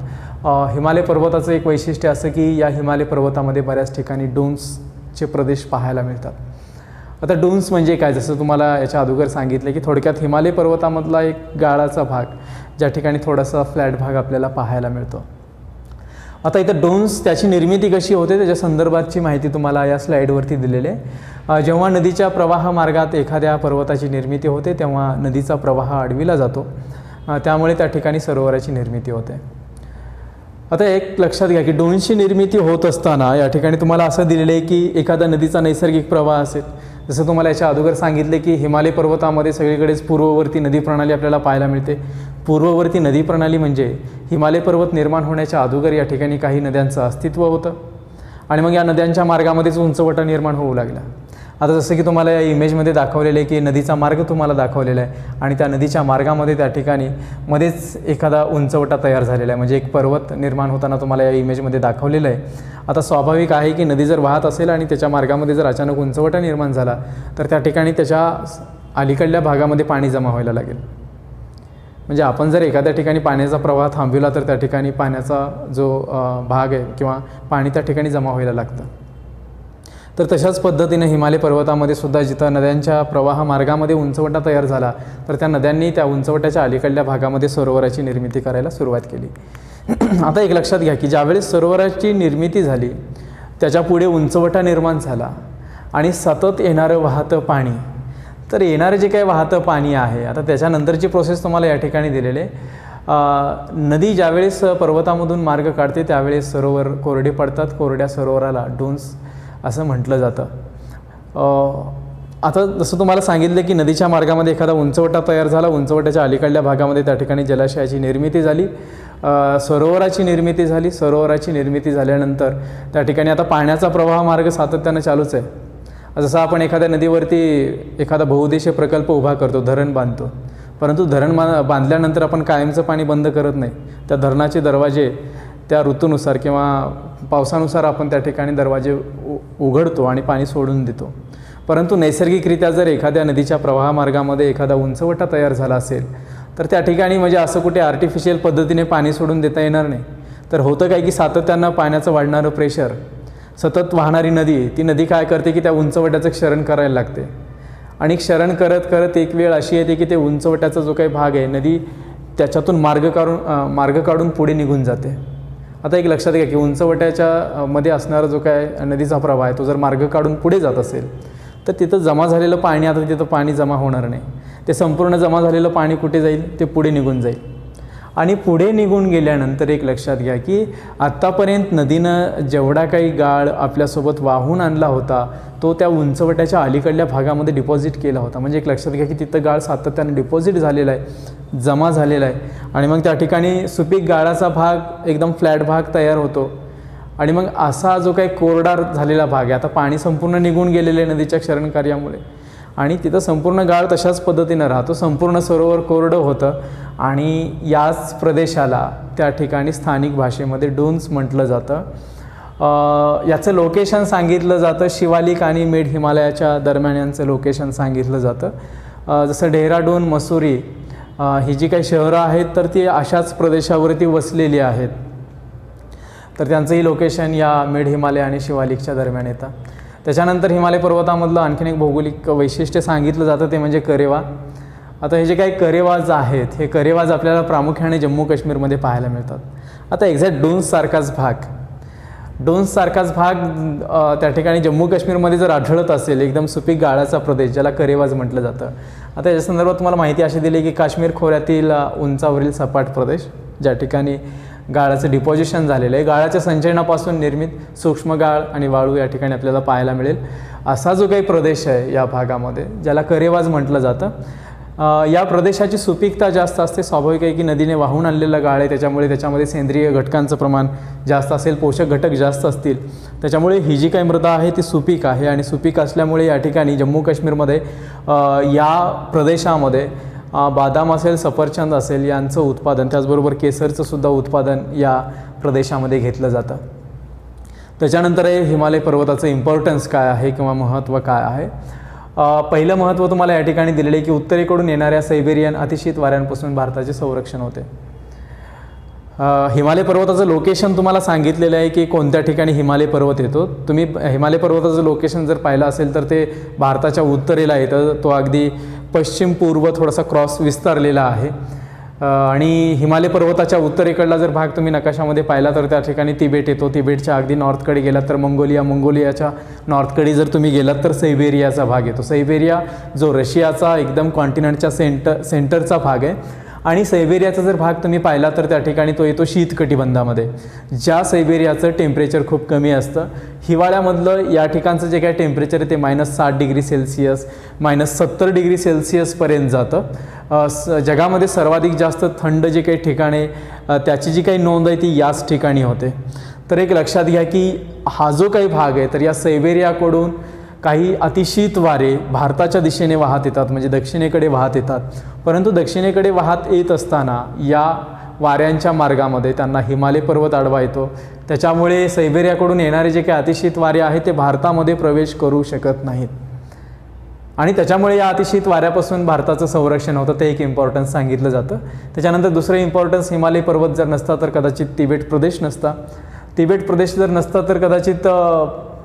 हिमालय पर्वताचं एक वैशिष्ट्य असं की या हिमालय पर्वतामध्ये बऱ्याच ठिकाणी डून्सचे प्रदेश पाहायला मिळतात. आता डून्स म्हणजे काय, जसं तुम्हाला याच्या अगोदर सांगितलं की थोडक्यात हिमालय पर्वतामधला एक गाळाचा भाग ज्या ठिकाणी थोडासा फ्लॅट भाग आपल्याला पाहायला मिळतो. आता इथं डोन्स त्याची निर्मिती कशी होते त्याच्या संदर्भातची माहिती तुम्हाला या स्लाईडवरती दिलेली आहे. जेव्हा नदीच्या प्रवाह मार्गात एखाद्या पर्वताची निर्मिती होते तेव्हा नदीचा प्रवाह अडविला जातो, त्यामुळे त्या ठिकाणी सरोवराची निर्मिती होते. आता एक लक्षात घ्या की डोन्सची निर्मिती होत असताना या ठिकाणी तुम्हाला असं दिलेलं आहे की एखादा नदीचा नैसर्गिक प्रवाह असेल. जसं तुम्हाला याच्या अगोदर सांगितले की हिमालय पर्वतामध्ये सगळीकडेच पूर्ववर्ती नदी प्रणाली आपल्याला पाहायला मिळते. पूर्ववर्ती नदी प्रणाली म्हणजे हिमालय पर्वत निर्माण होण्याच्या अगोदर या ठिकाणी काही नद्यांचं अस्तित्व होतं आणि मग या नद्यांच्या मार्गामध्येच उंचवटा निर्माण होऊ लागला. आता जसं की तुम्हाला या इमेजमध्ये दाखवलेलं आहे की नदीचा मार्ग तुम्हाला दाखवलेला आहे आणि त्या नदीच्या मार्गामध्ये त्या ठिकाणी मध्येच एखादा उंचवटा तयार झालेला आहे, म्हणजे एक पर्वत निर्माण होताना तुम्हाला या इमेजमध्ये दाखवलेलं आहे. आता स्वाभाविक आहे की नदी जर वाहत असेल आणि त्याच्या मार्गामध्ये जर अचानक उंचवटा निर्माण झाला तर त्या ठिकाणी त्याच्या अलीकडल्या भागामध्ये पाणी जमा व्हायला लागेल. म्हणजे आपण जर एखाद्या ठिकाणी पाण्याचा प्रवाह थांबविला तर त्या ठिकाणी पाण्याचा जो भाग आहे किंवा पाणी त्या ठिकाणी जमा व्हायला लागतं. तर तशाच पद्धतीने हिमालय पर्वतामध्ये सुद्धा जिथं नद्यांच्या प्रवाह मार्गामध्ये उंचवटा तयार झाला तर त्या नद्यांनी त्या उंचवट्याच्या अलीकडल्या भागामध्ये सरोवराची निर्मिती करायला सुरुवात केली. आता एक लक्षात घ्या की ज्यावेळेस सरोवराची निर्मिती झाली त्याच्या पुढे उंचवटा निर्माण झाला आणि सतत येणारं वाहतं पाणी तर येणारे जे काही वाहतं पाणी आहे, आता त्याच्यानंतरची प्रोसेस तुम्हाला या ठिकाणी दिलेली आहे. नदी ज्यावेळेस पर्वतामधून मार्ग काढते त्यावेळेस सरोवर कोरडे पडतात. कोरड्या सरोवराला डुन्स असं म्हटलं जातं. आता जसं तुम्हाला सांगितलं की नदीच्या मार्गामध्ये एखादा उंचवटा तयार झाला, उंचवट्याच्या अलीकडल्या भागामध्ये त्या ठिकाणी जलाशयाची निर्मिती झाली, सरोवराची निर्मिती झाली. सरोवराची निर्मिती झाल्यानंतर त्या ठिकाणी आता पाण्याचा प्रवाह मार्ग सातत्यानं चालूच आहे. जसं आपण एखाद्या नदीवरती एखादा बहुउद्देशीय प्रकल्प उभा करतो, धरण बांधतो, परंतु धरण बांधल्यानंतर आपण कायमचं पाणी बंद करत नाही. त्या धरणाचे दरवाजे त्या ऋतूनुसार किंवा पावसानुसार आपण त्या ठिकाणी दरवाजे उघडतो आणि पाणी सोडून देतो. परंतु नैसर्गिकरित्या जर एखाद्या नदीच्या प्रवाहामार्गामध्ये एखादा उंचवटा तयार झाला असेल तर त्या ठिकाणी म्हणजे असं कुठे आर्टिफिशियल पद्धतीने पाणी सोडून देता येणार नाही. तर होतं काय की सातत्यानं पाण्याचं वाढणारं प्रेशर, सतत वाहणारी नदी, ती नदी काय करते की त्या उंचवट्याचं क्षरण करायला लागते. आणि क्षरण करत करत एक वेळ अशी येते की ते उंचवट्याचा जो काही भाग आहे, नदी त्याच्यातून मार्ग काढून पुढे निघून जाते. आता एक लक्षात घ्या की उंचवट्याच्या मध्ये असणारा जो काय नदीचा प्रवाह आहे तो जर मार्ग काढून पुढे जात असेल तर तिथं जमा झालेलं पाणी, आता तिथं पाणी जमा होणार नाही. ते संपूर्ण जमा झालेलं पाणी कुठे जाईल, ते पुढे निघून जाईल. आणि पुढे निघून गेल्यानंतर एक लक्षात घ्या की आत्तापर्यंत नदीनं जेवढा काही गाळ आपल्यासोबत वाहून आणला होता तो त्या उंचवट्याच्या अलीकडल्या भागामध्ये डिपॉझिट केला होता. म्हणजे एक लक्षात घ्या की तिथं गाळ सातत्याने डिपॉझिट झालेला आहे, जमा झालेला आहे. आणि मग त्या ठिकाणी सुपीक गाळाचा भाग एकदम फ्लॅट भाग तयार होतो. आणि मग असा जो काही कोरडा झालेला भाग आहे, आता पाणी संपूर्ण निघून गेलेले नदीच्या क्षरण कार्यामुळे, आणि तिथं संपूर्ण गाळ तशाच पद्धतीनं राहतो, संपूर्ण सरोवर कोरडं होतं. आणि याच प्रदेशाला त्या ठिकाणी स्थानिक भाषेमध्ये डुन्स म्हटलं जातं. याचं लोकेशन सांगितलं जातं शिवालिक आणि मिड हिमालयाच्या दरम्यान यांचं लोकेशन सांगितलं जातं. जसं डेहराडून, मसुरी ही जी काही शहरं आहेत तर ती अशाच प्रदेशावरती वसलेली आहेत. तर त्यांचंही लोकेशन या मिड हिमालय आणि शिवालिकच्या दरम्यान येतं. त्याच्यानंतर हिमालय पर्वतामधलं आणखीन एक भौगोलिक वैशिष्ट्य सांगितलं जातं ते म्हणजे करेवा. आता हे जे काही करेवाज आहेत, हे करेवाज आपल्याला प्रामुख्याने जम्मू काश्मीरमध्ये पाहायला मिळतात. आता एक्झॅक्ट डुन्ससारखाच भाग त्या ठिकाणी जम्मू काश्मीरमध्ये जर आढळत असेल, एकदम सुपीक गाळाचा प्रदेश ज्याला करेवाज म्हटलं जातं. आता याच्या संदर्भात तुम्हाला माहिती अशी दिली की काश्मीर खोऱ्यातील उंचावरील सपाट प्रदेश ज्या ठिकाणी गाळाचं डिपॉझिशन झालेलं आहे, गाळाच्या संचयनापासून निर्मित सूक्ष्म गाळ आणि वाळू या ठिकाणी आपल्याला पाहायला मिळेल. असा जो काही प्रदेश आहे या भागामध्ये ज्याला करेवाज म्हटलं जातं, या प्रदेशाची सुपीकता जास्त असते. स्वाभाविक आहे की नदीने वाहून आणलेला गाळ आहे, त्याच्यामुळे त्याच्यामध्ये सेंद्रिय घटकांचं प्रमाण जास्त असेल, पोषक घटक जास्त असतील. त्याच्यामुळे ही जी काही मृदा आहे ती सुपीक आहे. आणि सुपीक असल्यामुळे या ठिकाणी जम्मू काश्मीरमध्ये या प्रदेशामध्ये बादाम असेल, सफरचंद असेल यांचं उत्पादन, त्याचबरोबर केसरचं सुद्धा उत्पादन या प्रदेशामध्ये घेतलं जातं. त्याच्यानंतर हिमालय पर्वताचं इम्पॉर्टन्स काय आहे किंवा महत्त्व काय आहे. पहिलं महत्त्व तुम्हाला या ठिकाणी दिलेलं आहे की उत्तरेकडून येणाऱ्या सायबेरियन अतिशीत वाऱ्यांपासून भारताचे संरक्षण होते. हिमालय पर्वताचं लोकेशन तुम्हाला सांगितलेलं आहे की कोणत्या ठिकाणी हिमालय पर्वत येतो. तुम्ही हिमालय पर्वताचं लोकेशन जर पाहिलं असेल तर ते भारताच्या उत्तरेला येतं. तो अगदी पश्चिम पूर्व थोडासा क्रॉस विस्तारलेला आहे. आणि हिमालय पर्वताच्या उत्तरेकडला जर भाग तुम्ही नकाशामध्ये पाहिला तर त्या ठिकाणी तिबेट येतो. तिबेटच्या अगदी नॉर्थकडे गेलात तर मंगोलियाच्या नॉर्थकडे जर तुम्ही गेलात तर सायबेरियाचा भाग येतो. सायबेरिया जो रशियाचा एकदम कॉन्टिनेंटच्या सेंटरचा भाग आहे. आणि सायबेरियाचा जर भाग तुम्ही पाहिला तर त्या ठिकाणी तो येतो शीतकटिबंधामध्ये, ज्या सायबेरियाचं टेम्परेचर खूप कमी असतं. हिवाळ्यामधलं या ठिकाणचं जे काय टेम्परेचर आहे ते -60 डिग्री सेल्सिअस, -70 डिग्री सेल्सिअसपर्यंत जातं. जगामध्ये सर्वाधिक जास्त थंड जे काही ठिकाणे त्याची जी काही नोंद आहे ती याच ठिकाणी होते. तर एक लक्षात घ्या की हा जो काही भाग आहे तर या सायबेरियाकडून काही अतिशीत वारे भारताच्या दिशेने वाहत येतात, म्हणजे दक्षिणेकडे वाहत येतात. परंतु दक्षिणेकडे वाहत येत असताना या वाऱ्यांच्या मार्गामध्ये त्यांना हिमालय पर्वत आडवा येतो. त्याच्यामुळे सायबेरियाकडून येणारे जे काही अतिशीत वारे आहेत ते भारतामध्ये प्रवेश करू शकत नाहीत. आणि त्याच्यामुळे या अतिशीत वाऱ्यापासून भारताचं संरक्षण होतं, ते एक इम्पॉर्टन्स सांगितलं जातं. त्याच्यानंतर दुसरं इम्पॉर्टन्स, हिमालय पर्वत जर नसता तर कदाचित तिबेट प्रदेश नसता. तिबेट प्रदेश जर नसता तर कदाचित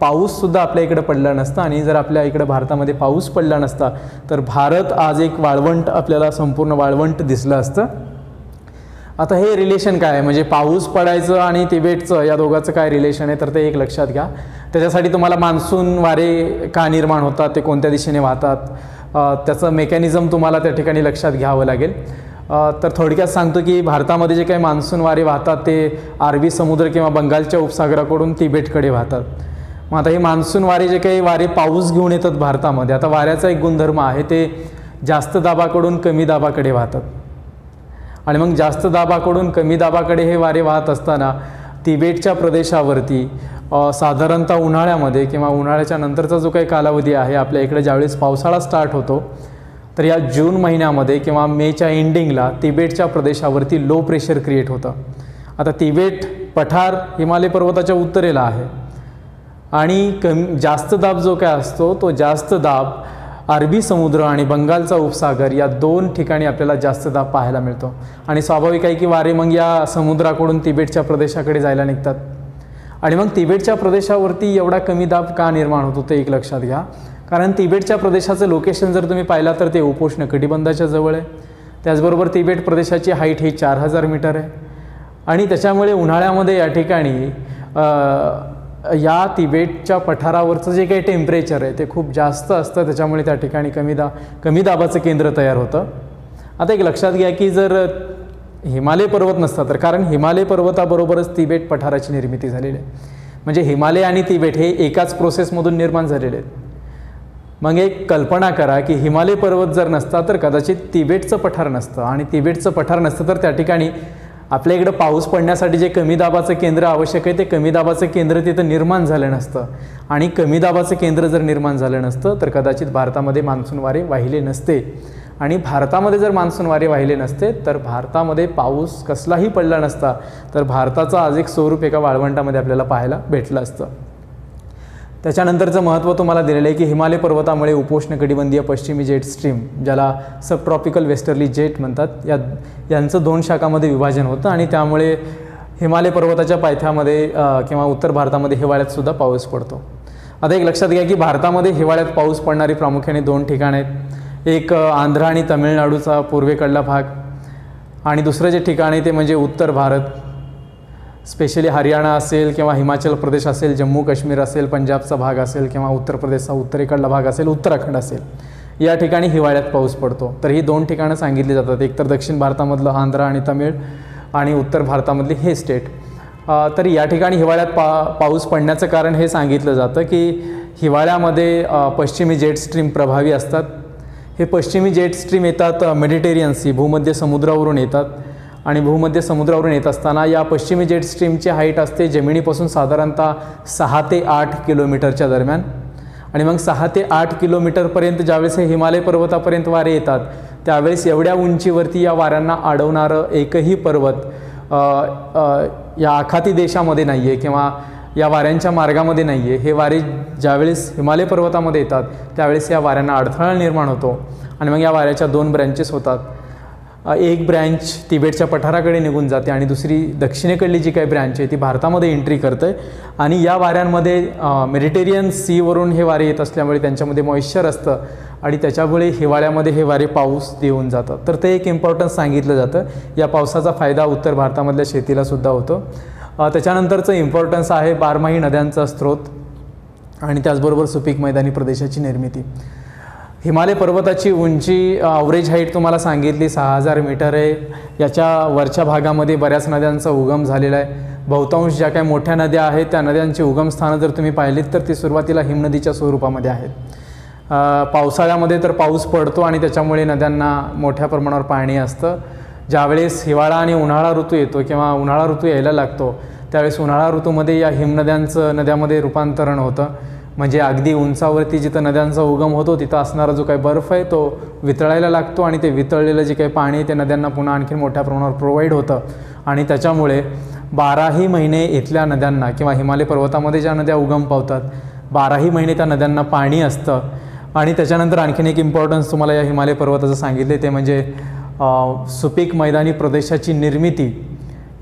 पाऊससुद्धा आपल्या इकडं पडला नसता. आणि जर आपल्या इकडं भारतामध्ये पाऊस पडला नसता तर भारत आज एक वाळवंट, आपल्याला संपूर्ण वाळवंट दिसलं असतं. आता हे रिलेशन काय आहे, म्हणजे पाऊस पडायचं आणि तिबेटचं या दोघांचं काय रिलेशन आहे तर ते एक लक्षात घ्या. त्याच्यासाठी तुम्हाला मान्सून वारे का निर्माण होतात, ते कोणत्या दिशेने वाहतात, त्याचं मेकॅनिझम तुम्हाला त्या ठिकाणी लक्षात घ्यावं लागेल. तर थोडक्यात सांगतो की भारतामध्ये जे काही मान्सून वारे वाहतात ते अरबी समुद्र किंवा बंगालच्या उपसागराकडून तिबेटकडे वाहतात. मग आता हे मान्सून वारे जे काही वारे पाऊस घेऊन येतात भारतामध्ये, आता वाऱ्याचा एक गुणधर्म आहे ते जास्त दाबाकडून कमी दाबाकडे वाहतात. आणि मग जास्त दाबाकडून कमी दाबाकडे हे वारे वाहत असताना तिबेटच्या प्रदेशावरती साधारणतः उन्हाळ्यामध्ये किंवा उन्हाळ्याच्या नंतरचा जो काही कालावधी आहे आपल्या इकडे ज्यावेळेस पावसाळा स्टार्ट होतो, तर या जून महिन्यामध्ये किंवा मेच्या एंडिंगला तिबेटच्या प्रदेशावरती लो प्रेशर क्रिएट होतं. आता तिबेट पठार हिमालय पर्वताच्या उत्तरेला आहे आणि जास्त दाब जो काय असतो तो जास्त दाब अरबी समुद्र आणि बंगालचा उपसागर या दोन ठिकाणी आपल्याला जास्त दाब पाहायला मिळतो. आणि स्वाभाविक आहे की वारे मग या समुद्राकडून तिबेटच्या प्रदेशाकडे जायला निघतात. आणि मग तिबेटच्या प्रदेशावरती एवढा कमी दाब का निर्माण होतो ते एक लक्षात घ्या. कारण तिबेटच्या प्रदेशाचं लोकेशन जर तुम्ही पाहिला तर ते उपोष्ण कटिबंधाच्या जवळ आहे. त्याचबरोबर तिबेट प्रदेशाची हाईट ही 4000 मीटर आहे. आणि त्याच्यामुळे उन्हाळ्यामध्ये या ठिकाणी या तिबेटच्या पठारावरचं जे काही टेम्परेचर आहे ते खूप जास्त असतं. त्याच्यामुळे त्या ठिकाणी कमी दाबाचं केंद्र तयार होतं. आता एक लक्षात घ्या की जर हिमालय पर्वत नसता तर, कारण हिमालय पर्वताबरोबरच तिबेट पठाराची निर्मिती झालेली आहे, म्हणजे हिमालय आणि तिबेट हे एकाच प्रोसेसमधून निर्माण झालेले आहेत. मग एक कल्पना करा की हिमालय पर्वत जर नसता तर कदाचित तिबेटचं पठार नसतं, आणि तिबेटचं पठार नसतं तर त्या ठिकाणी आपल्या इकडं पाऊस पडण्यासाठी जे कमी दाबाचं केंद्र आवश्यक आहे ते कमी दाबाचं केंद्र तिथं निर्माण झालं नसतं. आणि कमी दाबाचं केंद्र जर निर्माण झालं नसतं तर कदाचित भारतामध्ये मान्सून वारे वाहिले नसते. आणि भारतामध्ये जर मान्सून वारे वाहिले नसते तर भारतामध्ये पाऊस कसलाही पडला नसता, तर भारताचं आज एक स्वरूप एका वाळवंटामध्ये आपल्याला पाहायला भेटलं असतं. त्याच्यानंतरचं महत्त्व तुम्हाला दिलेलं आहे की हिमालय पर्वतामुळे उपोष्ण कटिबंधीय पश्चिमी जेट स्ट्रीम, ज्याला सब ट्रॉपिकल वेस्टर्ली जेट म्हणतात, यांचं 2 शाखामध्ये विभाजन होतं. आणि त्यामुळे हिमालय पर्वताच्या पायथ्यामध्ये किंवा उत्तर भारतामध्ये हिवाळ्यातसुद्धा पाऊस पडतो. आता एक लक्षात घ्या की भारतामध्ये हिवाळ्यात पाऊस पडणारी प्रामुख्याने 2 ठिकाणं आहेत. एक आंध्र आणि तमिळनाडूचा पूर्वेकडला भाग, आणि दुसरं जे ठिकाण आहे ते म्हणजे उत्तर भारत, स्पेशली हरियाणा असेल किंवा हिमाचल प्रदेश असेल, जम्मू काश्मीर असेल, पंजाबचा भाग असेल किंवा उत्तर प्रदेशचा उत्तरेकडला भाग असेल, उत्तराखंड असेल, या ठिकाणी हिवाळ्यात पाऊस पडतो. तर ही 2 ठिकाणं सांगितली जातात, एक तर दक्षिण भारतामधलं आंध्र आणि तमिळ, आणि उत्तर भारतामधली हे स्टेट. तर या ठिकाणी हिवाळ्यात पाऊस पडण्याचं कारण हे सांगितलं जातं की हिवाळ्यामध्ये पश्चिमी जेट स्ट्रीम प्रभावी असतात. हे पश्चिमी जेट स्ट्रीम येतात मेडिटेरियन सी, भूमध्य समुद्रावरून येतात. आणि भूमध्य समुद्रावरून येत असताना या पश्चिमी जेट स्ट्रीमची हाईट असते जमिनीपासून साधारणतः 6 ते 8 किलोमीटरच्या दरम्यान. आणि मग 6 ते 8 किलोमीटरपर्यंत ज्यावेळेस हे हिमालय पर्वतापर्यंत वारे येतात त्यावेळेस एवढ्या उंचीवरती या वाऱ्यांना अडवणारं एकही पर्वत या आखाती देशामध्ये नाही आहे किंवा या वाऱ्यांच्या मार्गामध्ये नाही आहे. हे वारे ज्यावेळेस हिमालय पर्वतामध्ये येतात त्यावेळेस या वाऱ्यांना अडथळा निर्माण होतो. आणि मग या वाऱ्याच्या 2 ब्रँचेस होतात. एक ब्रँच तिबेटच्या पठाराकडे निघून जाते आणि दुसरी दक्षिणेकडली जी काही ब्रँच आहे ती भारतामध्ये एंट्री करते. आणि या वाऱ्यांमध्ये मेडिटेरियन सीवरून हे वारे येत असल्यामुळे त्यांच्यामध्ये मॉइश्चर असतं आणि त्याच्यामुळे हिवाळ्यामध्ये हे वारे पाऊस देऊन जातात. तर ते एक इम्पॉर्टन्स सांगितलं जातं. या पावसाचा फायदा उत्तर भारतामधल्या शेतीलासुद्धा होतो. त्याच्यानंतरचं इम्पॉर्टन्स आहे बारमाही नद्यांचा स्रोत आणि त्याचबरोबर सुपीक मैदानी प्रदेशाची निर्मिती. हिमालय पर्वताची उंची ॲव्हरेज हाईट तुम्हाला सांगितली 6000 मीटर आहे. याच्या वरच्या भागामध्ये बऱ्याच नद्यांचा उगम झालेला आहे. बहुतांश ज्या काही मोठ्या नद्या आहेत त्या नद्यांची उगमस्थानं जर तुम्ही पाहिलीत तर ती सुरुवातीला हिमनदीच्या स्वरूपामध्ये आहेत. पावसाळ्यामध्ये तर पाऊस पडतो आणि त्याच्यामुळे नद्यांना मोठ्या प्रमाणावर पाणी असतं. ज्यावेळेस हिवाळा आणि उन्हाळा ऋतू येतो किंवा उन्हाळा ऋतू यायला लागतो त्यावेळेस उन्हाळा ऋतूमध्ये या हिमनद्यांचं नद्यामध्ये रूपांतरण होतं. म्हणजे अगदी उंचावरती जिथं नद्यांचा उगम होतो तिथं असणारा जो काही बर्फ आहे तो वितळायला लागतो आणि ते वितळलेलं जे काही पाणी आहे ते नद्यांना पुन्हा आणखी मोठ्या प्रमाणावर प्रोव्हाइड होतं. आणि त्याच्यामुळे 12ही महिने इथल्या नद्यांना किंवा हिमालय पर्वतामध्ये ज्या नद्या उगम पावतात 12ही महिने त्या नद्यांना पाणी असतं. आणि त्याच्यानंतर आणखीन एक इम्पॉर्टन्स तुम्हाला या हिमालय पर्वताचं सांगितले ते म्हणजे सुपीक मैदानी प्रदेशाची निर्मिती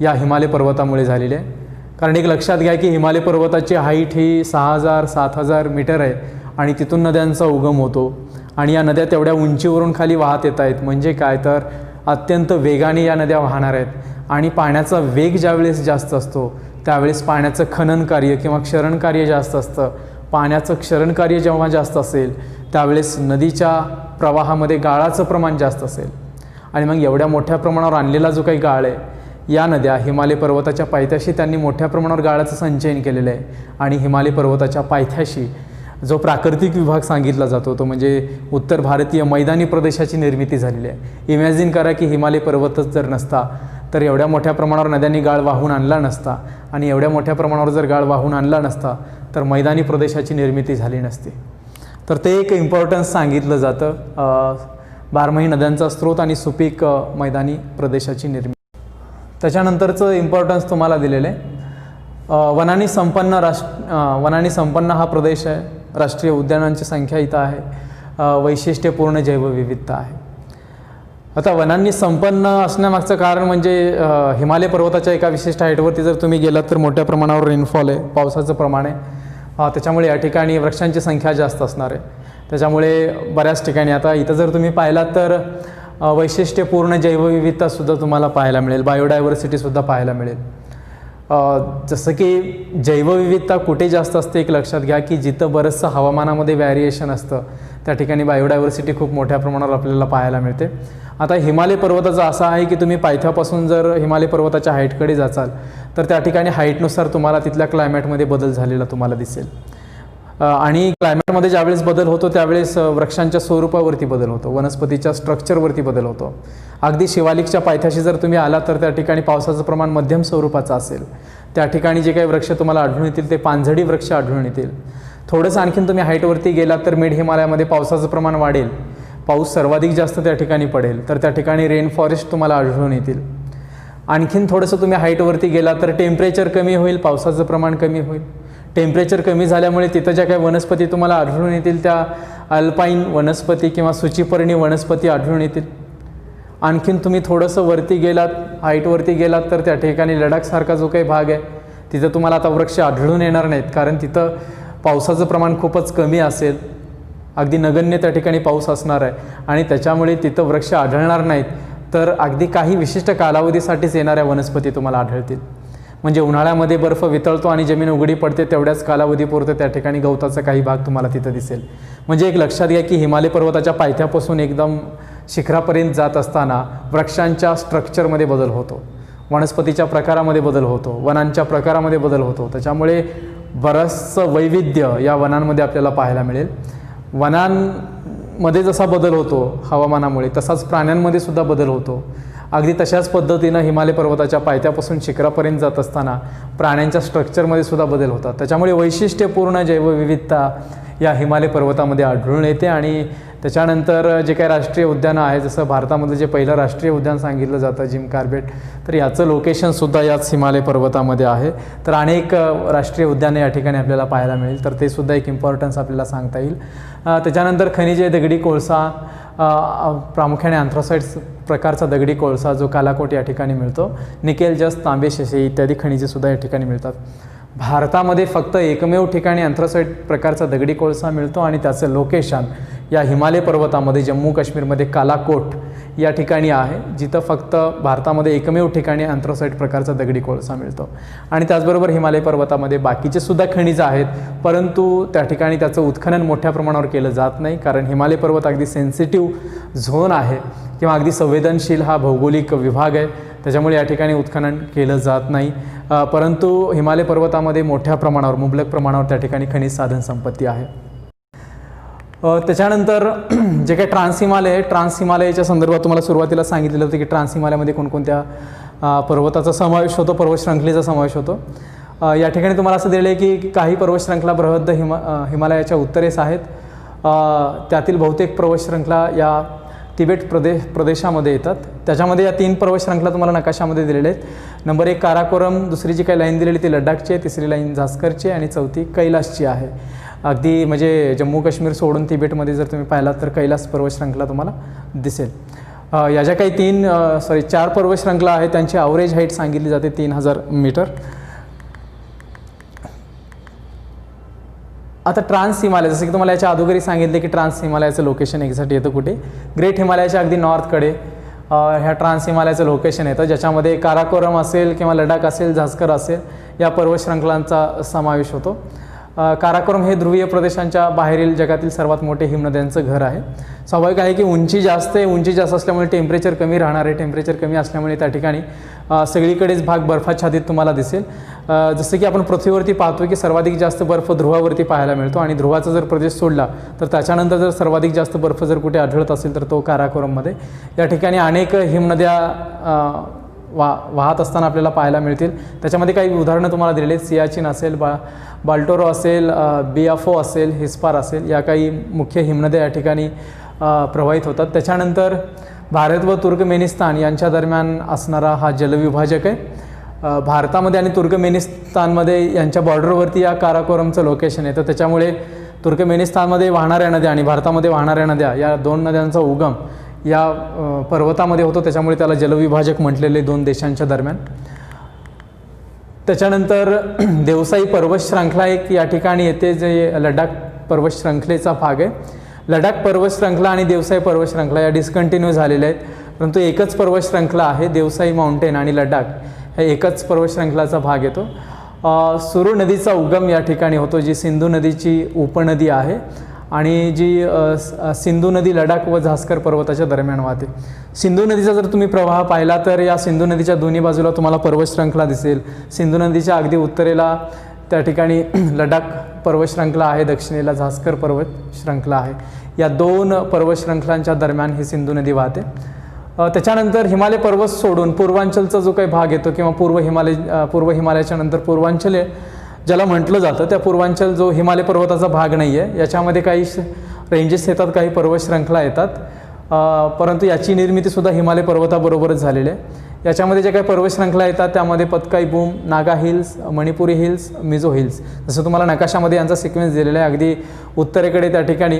या हिमालय पर्वतामुळे झालेली आहे. कारण एक लक्षात घ्या की हिमालय पर्वताची हाईट ही 6000-7000 मीटर आहे आणि तिथून नद्यांचा उगम होतो आणि या नद्या तेवढ्या उंचीवरून खाली वाहत येत आहेत. म्हणजे काय तर अत्यंत वेगाने या नद्या वाहणार आहेत आणि पाण्याचा वेग ज्यावेळेस जास्त असतो त्यावेळेस पाण्याचं खनन कार्य किंवा क्षरण कार्य जास्त असतं. पाण्याचं क्षरण कार्य जेव्हा जास्त असेल त्यावेळेस नदीच्या प्रवाहामध्ये गाळाचं प्रमाण जास्त असेल आणि मग एवढ्या मोठ्या प्रमाणावर आणलेला जो काही गाळ आहे, या नद्या हिमालय पर्वताच्या पायथ्याशी त्यांनी मोठ्या प्रमाणावर गाळाचं संचयन केलेलं आहे. आणि हिमालय पर्वताच्या पायथ्याशी जो प्राकृतिक विभाग सांगितला जातो तो म्हणजे उत्तर भारतीय मैदानी प्रदेशाची निर्मिती झालेली आहे. इमॅजिन करा की हिमालय पर्वतच जर नसता तर एवढ्या मोठ्या प्रमाणावर नद्यांनी गाळ वाहून आणला नसता, आणि एवढ्या मोठ्या प्रमाणावर जर गाळ वाहून आणला नसता तर मैदानी प्रदेशाची निर्मिती झाली नसती. तर ते एक इम्पॉर्टन्स सांगितलं जातं, बारमाही नद्यांचा स्रोत आणि सुपीक मैदानी प्रदेशाची निर्मिती. त्याच्यानंतरचं इम्पॉर्टन्स तुम्हाला दिलेलं आहे. वनांनी संपन्न हा प्रदेश आहे. राष्ट्रीय उद्यानांची संख्या इथं आहे. वैशिष्ट्यपूर्ण जैवविविधता आहे. आता वनांनी संपन्न असण्यामागचं कारण म्हणजे हिमालय पर्वताच्या एका विशिष्ट हाईटवरती जर तुम्ही गेलात तर मोठ्या प्रमाणावर रेनफॉल आहे, पावसाचं प्रमाण आहे. त्याच्यामुळे या ठिकाणी वृक्षांची संख्या जास्त असणार आहे. त्याच्यामुळे बऱ्याच ठिकाणी आता इथं जर तुम्ही पाहिलात तर वैशिष्ट्यपूर्ण जैवविविधतासुद्धा तुम्हाला पाहायला मिळेल, बायोडायव्हर्सिटीसुद्धा पाहायला मिळेल. जसं की जैवविविधता कुठे जास्त असते एक लक्षात घ्या की जिथं बरंचसं हवामानामध्ये व्हॅरिएशन असतं त्या ठिकाणी बायोडायव्हर्सिटी खूप मोठ्या प्रमाणावर आपल्याला पाहायला मिळते. आता हिमालय पर्वताचं असं आहे की तुम्ही पायथ्यापासून जर हिमालय पर्वताच्या हाईटकडे जाचाल तर त्या ठिकाणी हाईटनुसार तुम्हाला तिथल्या क्लायमेटमध्ये बदल झालेला तुम्हाला दिसेल. आणि क्लायमेटमध्ये ज्यावेळेस बदल होतो त्यावेळेस वृक्षांच्या स्वरूपावरती बदल होतो, वनस्पतीच्या स्ट्रक्चरवरती बदल होतो. अगदी शिवालिकच्या पायथ्याशी जर तुम्ही आलात तर त्या ठिकाणी पावसाचं प्रमाण मध्यम स्वरूपाचं असेल. त्या ठिकाणी जे काही वृक्ष तुम्हाला आढळून येतील ते पानझडी वृक्ष आढळून येतील. थोडंसं आणखीन तुम्ही हाईटवरती गेलात तर मिड हिमालयामध्ये पावसाचं प्रमाण वाढेल, पाऊस सर्वाधिक जास्त त्या ठिकाणी पडेल, तर त्या ठिकाणी रेन फॉरेस्ट तुम्हाला आढळून येतील. आणखीन थोडंसं तुम्ही हाईटवरती गेलात तर टेम्परेचर कमी होईल, पावसाचं प्रमाण कमी होईल. टेम्परेचर कमी झाल्यामुळे तिथं ज्या काही वनस्पती तुम्हाला आढळून येतील त्या अल्पाईन वनस्पती किंवा सूचीपर्णी वनस्पती आढळून येतील. आणखीन तुम्ही थोडंसं वरती गेलात, हाईटवरती गेलात तर त्या ठिकाणी लडाखसारखा जो काही भाग आहे तिथं तुम्हाला आता वृक्ष आढळून येणार नाहीत, कारण तिथं पावसाचं प्रमाण खूपच कमी असेल, अगदी नगण्य त्या ठिकाणी पाऊस असणार आहे आणि त्याच्यामुळे तिथं वृक्ष आढळणार नाहीत. तर अगदी काही विशिष्ट कालावधीसाठीच येणाऱ्या वनस्पती तुम्हाला आढळतील. म्हणजे उन्हाळ्यामध्ये बर्फ वितळतो आणि जमीन उघडी पडते तेवढ्याच कालावधीपुरतं त्या ठिकाणी गवताचा काही भाग तुम्हाला तिथं दिसेल. म्हणजे एक लक्षात घ्या की हिमालय पर्वताच्या पायथ्यापासून एकदम शिखरापर्यंत जात असताना वृक्षांच्या स्ट्रक्चरमध्ये बदल होतो, वनस्पतीच्या प्रकारामध्ये बदल होतो, वनांच्या प्रकारामध्ये बदल होतो. त्याच्यामुळे बरंचसं वैविध्य या वनांमध्ये आपल्याला पाहायला मिळेल. वनांमध्ये जसा बदल होतो हवामानामुळे तसाच प्राण्यांमध्ये सुद्धा बदल होतो. अगदी तशाच पद्धतीनं हिमालय पर्वताच्या पायथ्यापासून शिखरापर्यंत जात असताना प्राण्यांच्या स्ट्रक्चरमध्ये सुद्धा बदल होतात. त्याच्यामुळे वैशिष्ट्यपूर्ण जैवविविधता या हिमालय पर्वतामध्ये आढळून येते. आणि त्याच्यानंतर जे काही राष्ट्रीय उद्यानं आहे, जसं भारतामधलं जे पहिलं राष्ट्रीय उद्यान सांगितलं जातं जिम कॉर्बेट, तर याचं लोकेशनसुद्धा याच हिमालय पर्वतामध्ये आहे. तर अनेक राष्ट्रीय उद्याने या ठिकाणी आपल्याला पाहायला मिळेल, तर ते सुद्धा एक इम्पॉर्टन्स आपल्याला सांगता येईल. त्याच्यानंतर खनिजे, दगडी कोळसा, प्रामुख्याने अँथ्रासाइट्स प्रकारचा दगडी कोळसा जो कालाकोट या ठिकाणी मिळतो, निकेल, जस्त, तांबे, शसे इत्यादी खनिजेसुद्धा या ठिकाणी मिळतात. भारतामध्ये फक्त एकमेव ठिकाणी अँथ्रासाइट प्रकारचा दगडी कोळसा मिळतो आणि त्याचं लोकेशन या हिमालय पर्वतामध्ये जम्मू काश्मीरमध्ये कालाकोट या ठिकाणी आहे, जिथं फक्त भारतामध्ये एकमेव ठिकाणी अँथ्रासाइट प्रकारचा दगडी कोळसा मिळतो. आणि त्याचबरोबर हिमालय पर्वतामध्ये बाकीचे सुद्धा खनिजं आहेत, परंतु त्या ठिकाणी त्याचं उत्खनन मोठ्या प्रमाणावर केलं जात नाही, कारण हिमालय पर्वत अगदी सेन्सिटिव्ह झोन आहे किंवा अगदी संवेदनशील हा भौगोलिक विभाग आहे. त्याच्यामुळे या ठिकाणी उत्खनन केलं जात नाही. परंतु हिमालय पर्वतामध्ये मोठ्या प्रमाणावर, मुबलक प्रमाणावर त्या ठिकाणी खनिज साधन संपत्ती आहे. त्याच्यानंतर जे काही ट्रान्स हिमालयाच्या संदर्भात तुम्हाला सुरुवातीला सांगितलेलं होतं की ट्रान्स हिमालयामध्ये कोणकोणत्या पर्वताचा समावेश होतो, पर्वतशृंखलेचा समावेश होतो. या ठिकाणी तुम्हाला असं दिलं आहे की काही पर्वतशृंखला बृहद्द हिमालयाच्या उत्तरेस आहेत. त्यातील बहुतेक पर्वतशृंखला या तिबेट प्रदेशामध्ये येतात. त्याच्यामध्ये या 3 पर्वतशृंखला तुम्हाला नकाशामध्ये दिलेल्या आहेत. नंबर 1 काराकोरम, दुसरी जी काही लाईन दिलेली ती लडाखची आहे, तिसरी लाईन झास्करची आणि चौथी कैलासची आहे. अगदी म्हणजे जम्मू काश्मीर सोडून तिबेटमध्ये जर तुम्ही पाहिलात तर कैलास पर्वतशृंखला तुम्हाला दिसेल. या ज्या काही 4 पर्वतशृंखला आहेत त्यांची ॲव्हरेज हाईट सांगितली जाते 3000 मीटर. आता ट्रान्स हिमालय, जसं की तुम्हाला याच्या अगोदरी सांगितले की ट्रान्स हिमालयाचं लोकेशन एक्झॅक्ट येतं कुठे, ग्रेट हिमालयाच्या अगदी नॉर्थकडे ह्या ट्रान्स हिमालयाचं लोकेशन येतं, ज्याच्यामध्ये काराकोरम असेल किंवा लडाख असेल, झास्कर असेल या पर्वतशृंखलांचा समावेश होतो. काराकोरम हे ध्रुवीय प्रदेशांच्या बाहेरील जगातील सर्वात मोठे हिमनद्यांचं घर आहे. स्वाभाविक आहे की उंची जास्त आहे, उंची जास्त असल्यामुळे टेम्परेचर कमी राहणार आहे. टेम्परेचर कमी असल्यामुळे त्या ठिकाणी सगळीकडेच भाग बर्फाच्छादित तुम्हाला दिसेल. जसं की आपण पृथ्वीवरती पाहतो की सर्वाधिक जास्त बर्फ ध्रुवावरती पाहायला मिळतो आणि ध्रुवाचा जर प्रदेश सोडला तर त्याच्यानंतर जर सर्वाधिक जास्त बर्फ जर कुठे आढळत असेल तर तो काराकोरममध्ये. या ठिकाणी अनेक हिमनद्या वाहत असताना आपल्याला पाहायला मिळतील. त्याच्यामध्ये काही उदाहरणं तुम्हाला दिलेली आहेत. सियाचीन असेल, बाल्टोरो असेल, बियाफो असेल, हिस्पार असेल, या काही मुख्य हिमनद्या या ठिकाणी प्रवाहित होतात. त्याच्यानंतर भारत व तुर्कमेनिस्तान यांच्या दरम्यान असणारा हा जलविभाजक आहे. भारतामध्ये आणि तुर्कमेनिस्तानमध्ये यांच्या बॉर्डरवरती या काराकोरमचं लोकेशन आहे. तर त्याच्यामुळे तुर्कमेनिस्तानमध्ये वाहणाऱ्या नद्या आणि भारतामध्ये वाहणाऱ्या नद्या या दोन नद्यांचा उगम या पर्वतामध्ये होतो. त्याच्यामुळे त्याला जलविभाजक म्हटलेले दोन देशांच्या दरम्यान. त्याच्यानंतर देवसाई पर्वत श्रृंखला एक या ठिकाणी येते, जे लडाख पर्वत श्रृंखलेचा भाग आहे. लडाख पर्वत श्रृंखला आणि देवसाई पर्वत श्रृंखला या डिस्कंटिन्यू झालेल्या आहेत, परंतु एकच पर्वत श्रृंखला आहे. देवसाई माउंटेन आणि लडाख हे एकच पर्वत श्रृंखलाचा भाग येतो. सुरू नदीचा उगम या ठिकाणी होतो, जी सिंधू नदीची उपनदी आहे आणि जी सिंधू नदी लडाख व झास्कर पर्वताच्या दरम्यान वाहते. सिंधू नदीचा जर तुम्ही प्रवाह पाहिला तर या सिंधू नदीच्या दोन्ही बाजूला तुम्हाला पर्वत श्रृंखला दिसेल. सिंधू नदीच्या अगदी उत्तरेला त्या ठिकाणी लडाख पर्वत श्रृंखला आहे, दक्षिणेला झास्कर पर्वत श्रृंखला आहे. या दोन पर्वत श्रृंखलांच्या दरम्यान ही सिंधू नदी वाहते. त्याच्यानंतर हिमालय पर्वत सोडून पूर्वांचलचा जो काही भाग येतो किंवा पूर्व हिमालयाच्या नंतर पूर्वांचल ज्याला म्हटलं जातं, त्या पूर्वांचल जो हिमालय पर्वताचा भाग नाही आहे, याच्यामध्ये काही रेंजेस येतात, काही पर्वत श्रृंखला येतात, परंतु याची निर्मितीसुद्धा हिमालय पर्वताबरोबरच झालेली आहे. याच्यामध्ये जे काही पर्वत श्रृंखला येतात त्यामध्ये Patkai Bum, Naga hills, Manipuri hills, Mizo hills, जसं तुम्हाला नकाशामध्ये यांचा सिक्वेन्स दिलेला आहे. अगदी उत्तरेकडे त्या ठिकाणी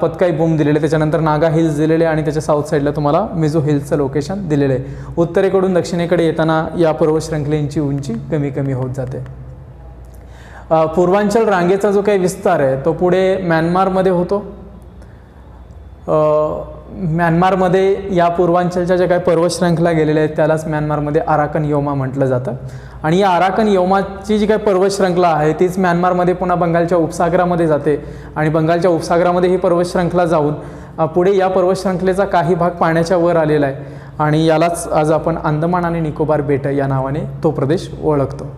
पतकाई बूम दिलेले, त्याच्यानंतर नागा हिल्स दिलेले आणि त्याच्या साऊथ साईडला तुम्हाला मिझो हिल्सचं लोकेशन दिलेलं आहे. उत्तरेकडून दक्षिणेकडे येताना या पर्वत श्रृंखलेंची उंची कमी कमी होत जाते. पूर्वांचल रांगेचा जो काही विस्तार आहे तो पुढे म्यानमारमध्ये होतो. म्यानमारमध्ये या पूर्वांचलच्या ज्या काही पर्वत श्रृंखला गेलेल्या आहेत त्यालाच म्यानमारमध्ये आराकन योमा म्हटलं जातं. आणि या आराकन योमाची जी काही पर्वत श्रृंखला आहे तीच म्यानमारमध्ये पुन्हा बंगालच्या उपसागरामध्ये जाते आणि बंगालच्या उपसागरामध्ये ही पर्वत श्रृंखला जाऊन पुढे या पर्वत श्रृंखलेचा काही भाग पाण्याच्या वर आलेला आहे आणि यालाच आज आपण अंदमान आणि निकोबार बेट या नावाने तो प्रदेश ओळखतो.